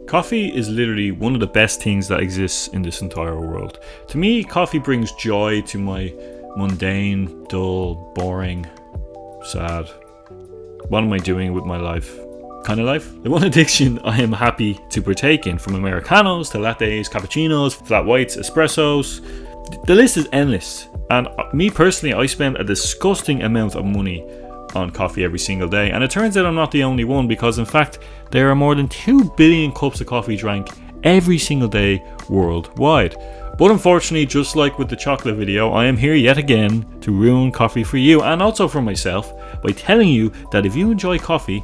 Coffee is literally one of the best things that exists in this entire world. To me, coffee brings joy to my mundane, dull, boring, sad, what am I doing with my life kind of life. The one addiction I am happy to partake in, from Americanos to lattes, cappuccinos, flat whites, espressos. The list is endless. And me personally, I spend a disgusting amount of money on coffee every single day. And it turns out I'm not the only one, because in fact, there are more than 2 billion cups of coffee drank every single day worldwide. But unfortunately, just like with the chocolate video, I am here yet again to ruin coffee for you and also for myself by telling you that if you enjoy coffee,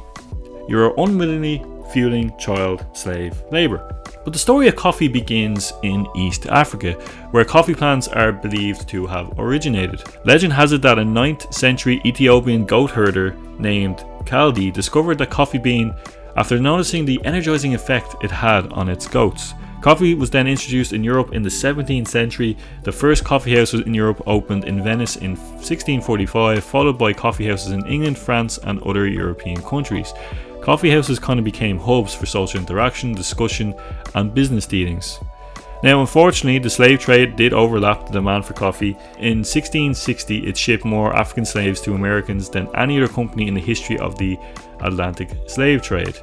you're unwillingly fueling child slave labour. But the story of coffee begins in East Africa, where coffee plants are believed to have originated. Legend has it that a 9th century Ethiopian goat herder named Kaldi discovered the coffee bean after noticing the energizing effect it had on its goats. Coffee was then introduced in Europe in the 17th century. The first coffee houses in Europe opened in Venice in 1645, followed by coffee houses in England, France, and other European countries. Coffee houses kind of became hubs for social interaction, discussion, and business dealings. Now, unfortunately, the slave trade did overlap the demand for coffee. In 1660, it shipped more African slaves to Americans than any other company in the history of the Atlantic slave trade.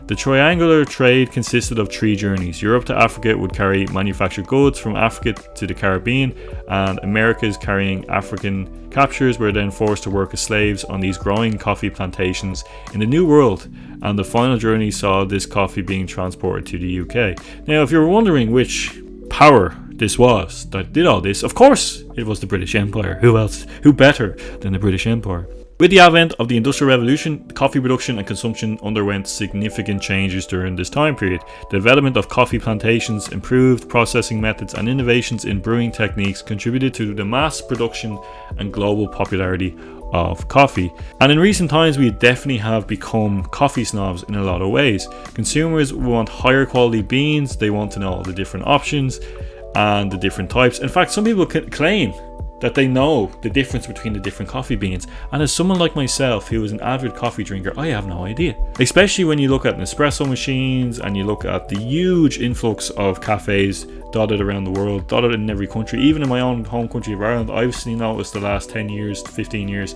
The triangular trade consisted of 3 journeys. Europe to Africa would carry manufactured goods, from Africa to the Caribbean, and Americas carrying African captures were then forced to work as slaves on these growing coffee plantations in the New World, and the final journey saw this coffee being transported to the UK. Now, if you're wondering which power this was that did all this, of course it was the British Empire. Who else? Who better than the British Empire? With the advent of the Industrial Revolution, coffee production and consumption underwent significant changes during this time period. The development of coffee plantations, improved processing methods, and innovations in brewing techniques contributed to the mass production and global popularity of coffee. And in recent times, we definitely have become coffee snobs in a lot of ways. Consumers want higher quality beans, they want to know all the different options and the different types. In fact, some people claim that they know the difference between the different coffee beans, and as someone like myself who is an avid coffee drinker, I have no idea. Especially when you look at Nespresso machines and you look at the huge influx of cafes dotted around the world, dotted in every country. Even in my own home country of Ireland, I've seen noticed the last 10 years, 15 years,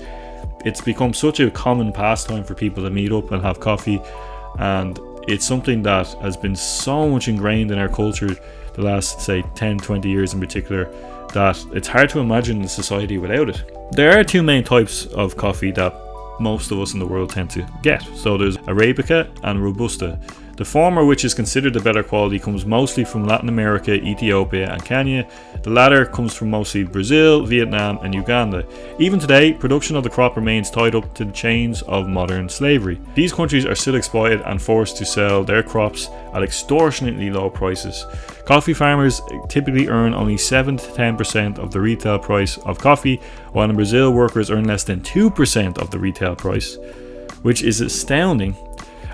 it's become such a common pastime for people to meet up and have coffee, and it's something that has been so much ingrained in our culture the last, say, 10, 20 years in particular, that it's hard to imagine a society without it. There are 2 main types of coffee that most of us in the world tend to get. So there's Arabica and Robusta. The former, which is considered the better quality, comes mostly from Latin America, Ethiopia and Kenya. The latter comes from mostly Brazil, Vietnam and Uganda. Even today, production of the crop remains tied up to the chains of modern slavery. These countries are still exploited and forced to sell their crops at extortionately low prices. Coffee farmers typically earn only 7 to 10% of the retail price of coffee, while in Brazil workers earn less than 2% of the retail price, which is astounding.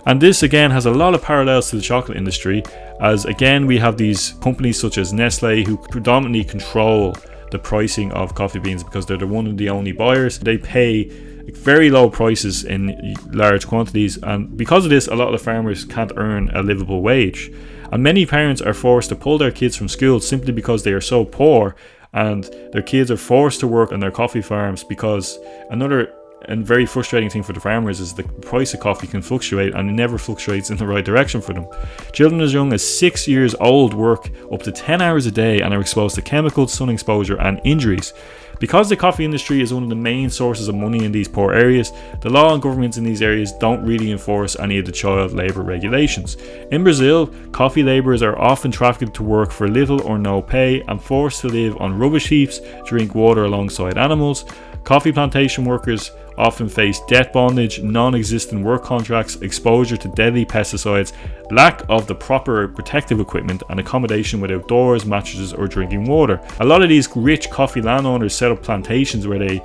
And this again has a lot of parallels to the chocolate industry, as again we have these companies such as Nestle who predominantly control the pricing of coffee beans because they're one of the only buyers. They pay very low prices in large quantities, and because of this, a lot of the farmers can't earn a livable wage. And many parents are forced to pull their kids from school simply because they are so poor, and their kids are forced to work on their coffee farms, because another and very frustrating thing for the farmers is the price of coffee can fluctuate, and it never fluctuates in the right direction for them. Children as young as 6 years old work up to 10 hours a day and are exposed to chemicals, sun exposure and injuries. Because the coffee industry is one of the main sources of money in these poor areas, the law and governments in these areas don't really enforce any of the child labour regulations. In Brazil, coffee labourers are often trafficked to work for little or no pay and forced to live on rubbish heaps, drink water alongside animals. Coffee plantation workers often face debt bondage, non-existent work contracts, exposure to deadly pesticides, lack of the proper protective equipment, and accommodation without doors, mattresses or drinking water. A lot of these rich coffee landowners set up plantations where they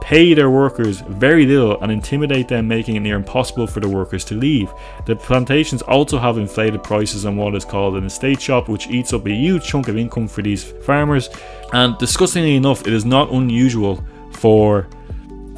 pay their workers very little and intimidate them, making it near impossible for the workers to leave. The plantations also have inflated prices on what is called an estate shop, which eats up a huge chunk of income for these farmers. And disgustingly enough, it is not unusual for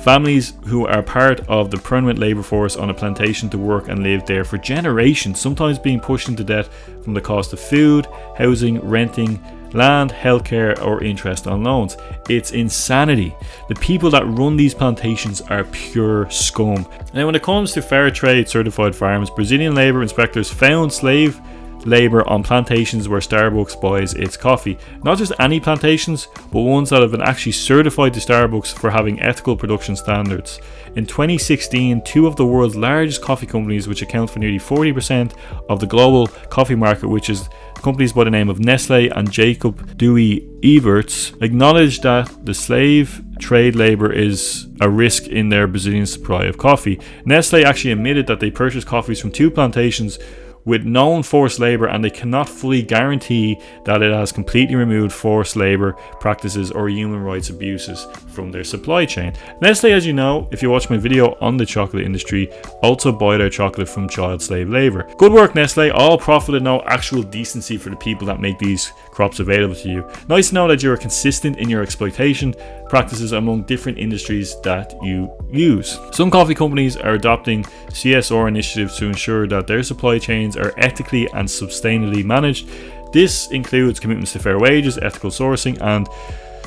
Families who are part of the permanent labour force on a plantation to work and live there for generations, sometimes being pushed into debt from the cost of food, housing, renting, land, healthcare, or interest on loans. It's insanity. The people that run these plantations are pure scum. Now, when it comes to fair trade certified farms, Brazilian labour inspectors found slave labour on plantations where Starbucks buys its coffee. Not just any plantations, but ones that have been actually certified to Starbucks for having ethical production standards. In 2016, two of the world's largest coffee companies, which account for nearly 40% of the global coffee market, which is companies by the name of Nestle and Jacob Dewey Eberts, acknowledged that the slave trade labour is a risk in their Brazilian supply of coffee. Nestle actually admitted that they purchased coffees from two plantations with known forced labour, and they cannot fully guarantee that it has completely removed forced labour practices or human rights abuses from their supply chain. Nestle, as you know, if you watch my video on the chocolate industry, also buy their chocolate from child slave labour. Good work, Nestle. All profit and no actual decency for the people that make these crops available to you. Nice to know that you are consistent in your exploitation practices among different industries that you use. Some coffee companies are adopting CSR initiatives to ensure that their supply chains are ethically and sustainably managed. This includes commitments to fair wages, ethical sourcing, and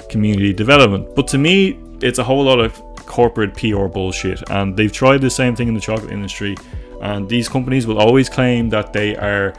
community development. But to me, it's a whole lot of corporate PR bullshit, and they've tried the same thing in the chocolate industry, and these companies will always claim that they are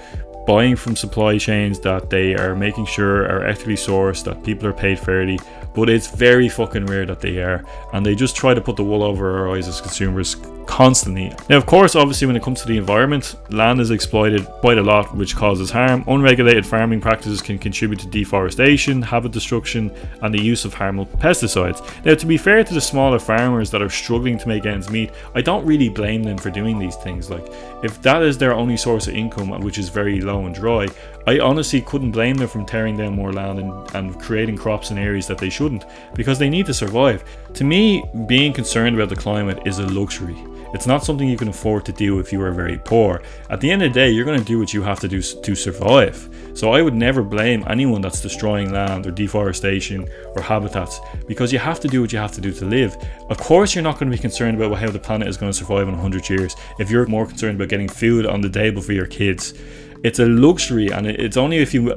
buying from supply chains that they are making sure are ethically sourced, that people are paid fairly, but it's very fucking rare that they are, and they just try to put the wool over our eyes as consumers constantly. Now, of course, obviously when it comes to the environment, land is exploited quite a lot, which causes harm. Unregulated farming practices can contribute to deforestation, habitat destruction, and the use of harmful pesticides. Now, to be fair to the smaller farmers that are struggling to make ends meet, I don't really blame them for doing these things. Like, if that is their only source of income, which is very low and dry, I honestly couldn't blame them from tearing down more land and creating crops in areas that they shouldn't, because they need to survive. To me, being concerned about the climate is a luxury. It's not something you can afford to do if you are very poor. At the end of the day, you're going to do what you have to do to survive. So I would never blame anyone that's destroying land or deforestation or habitats, because you have to do what you have to do to live. Of course, you're not going to be concerned about how the planet is going to survive in 100 years if you're more concerned about getting food on the table for your kids. It's a luxury, and it's only if you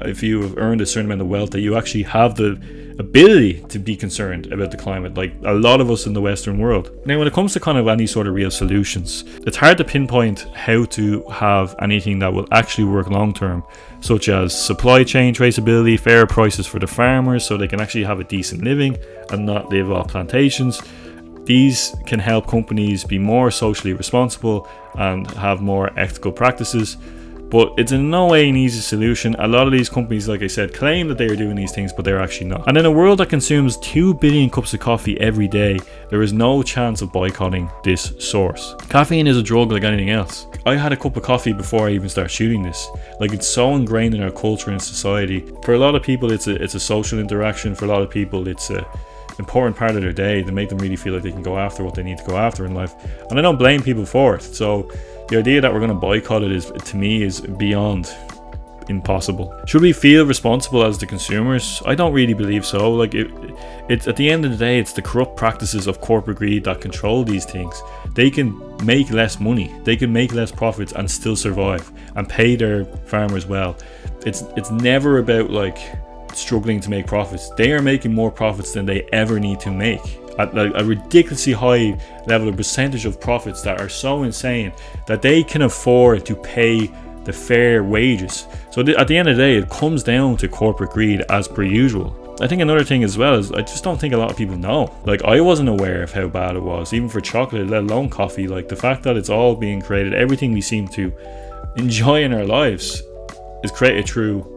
have earned a certain amount of wealth that you actually have the ability to be concerned about the climate, like a lot of us in the Western world. Now, when it comes to kind of any sort of real solutions, it's hard to pinpoint how to have anything that will actually work long term, such as supply chain traceability, fair prices for the farmers so they can actually have a decent living and not live off plantations. These can help companies be more socially responsible and have more ethical practices. But it's in no way an easy solution. A lot of these companies, like I said, claim that they are doing these things, but they're actually not. And in a world that consumes 2 billion cups of coffee every day, there is no chance of boycotting this source. Caffeine is a drug like anything else. I had a cup of coffee before I even started shooting this. Like, it's so ingrained in our culture and society. For a lot of people, it's a social interaction. For a lot of people, it's a important part of their day to make them really feel like they can go after what they need to go after in life. And I don't blame people for it. So the idea that we're going to boycott it is, to me, is beyond impossible. Should we feel responsible as the consumers? I don't really believe so. Like, it's at the end of the day, it's the corrupt practices of corporate greed that control these things. They can make less money, they can make less profits and still survive and pay their farmers well. It's never about like struggling to make profits. They are making more profits than they ever need to make, at a ridiculously high level of percentage of profits that are so insane that they can afford to pay the fair wages. So at the end of the day, it comes down to corporate greed as per usual. I think another thing as well is I just don't think a lot of people know. Like, I wasn't aware of how bad it was, even for chocolate, let alone coffee. Like, the fact that it's all being created, everything we seem to enjoy in our lives is created through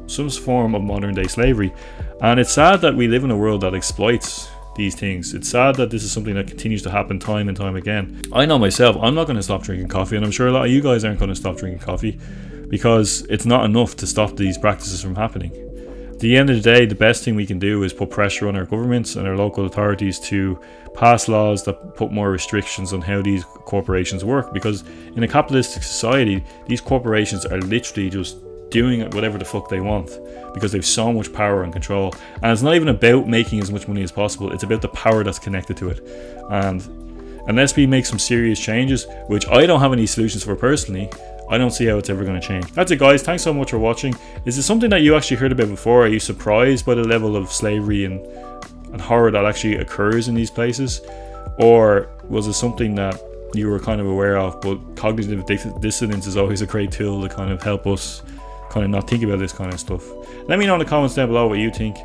some form of modern day slavery. And it's sad that we live in a world that exploits these things. It's sad that this is something that continues to happen time and time again. I know myself, I'm not going to stop drinking coffee, and I'm sure a lot of you guys aren't going to stop drinking coffee, because it's not enough to stop these practices from happening. At the end of the day, the best thing we can do is put pressure on our governments and our local authorities to pass laws that put more restrictions on how these corporations work, because in a capitalistic society, these corporations are literally just doing whatever the fuck they want because they have so much power and control. And it's not even about making as much money as possible, it's about the power that's connected to it. And unless we make some serious changes, which I don't have any solutions for personally, I don't see how it's ever going to change. That's it, guys. Thanks so much for watching. Is it something that you actually heard about before? Are you surprised by the level of slavery and horror that actually occurs in these places? Or was it something that you were kind of aware of? But cognitive dissonance is always a great tool to kind of help us kind of not think about this kind of stuff. Let me know in the comments down below what you think.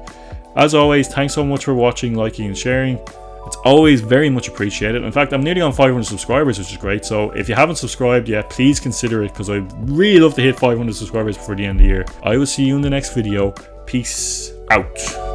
As always, thanks so much for watching, liking and sharing. It's always very much appreciated. In fact, I'm nearly on 500 subscribers, which is great. So if you haven't subscribed yet, please consider it, because I'd really love to hit 500 subscribers before the end of the year. I will see you in the next video. Peace out.